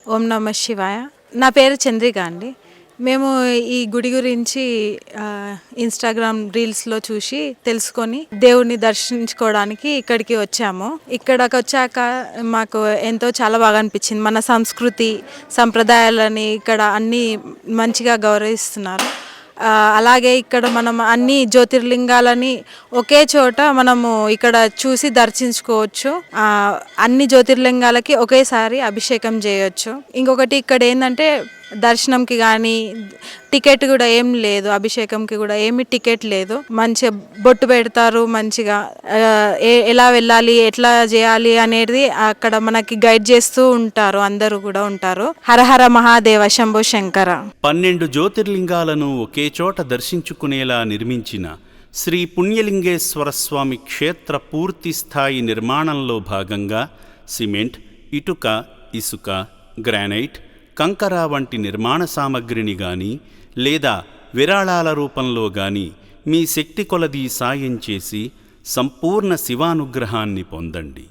ఓం నమ శివాయ. నా పేరు చంద్రిక అండి. మేము ఈ గుడి గురించి ఇన్స్టాగ్రామ్ రీల్స్లో చూసి తెలుసుకొని దేవుణ్ణి దర్శించుకోవడానికి ఇక్కడికి వచ్చాము. ఇక్కడికి వచ్చాక మాకు చాలా బాగా అనిపించింది. మన సంస్కృతి సంప్రదాయాలని ఇక్కడ అన్నీ మంచిగా గౌరవిస్తున్నారు. అలాగే ఇక్కడ మనం అన్ని జ్యోతిర్లింగాలని ఒకే చోట మనము ఇక్కడ చూసి దర్శించుకోవచ్చు. అన్ని జ్యోతిర్లింగాలకి ఒకేసారి అభిషేకం చేయొచ్చు. ఇంకొకటి ఇక్కడ ఏంటంటే దర్శనంకి కానీ టికెట్ కూడా ఏం లేదు, అభిషేకంకి కూడా ఏమి టికెట్ లేదు. మంచిగా బొట్టు పెడతారు. మంచిగా ఎలా వెళ్ళాలి ఎట్లా చేయాలి అనేది అక్కడ మనకి గైడ్ చేస్తూ ఉంటారు. అందరూ కూడా ఉంటారు. హరహర మహాదేవ శంభో శంకర. 12 జ్యోతిర్లింగాలను ఒకే చోట దర్శించుకునేలా నిర్మించిన శ్రీ పుణ్యలింగేశ్వర స్వామి క్షేత్ర పూర్తి స్థాయి నిర్మాణంలో భాగంగా సిమెంట్, ఇటుక, ఇసుక, గ్రానైట్, కంకర వంటి నిర్మాణ సామగ్రిని గాని లేదా విరాళాల రూపంలో గాని మీ శక్తి కొలది సాయం చేసి సంపూర్ణ శివానుగ్రహాన్ని పొందండి.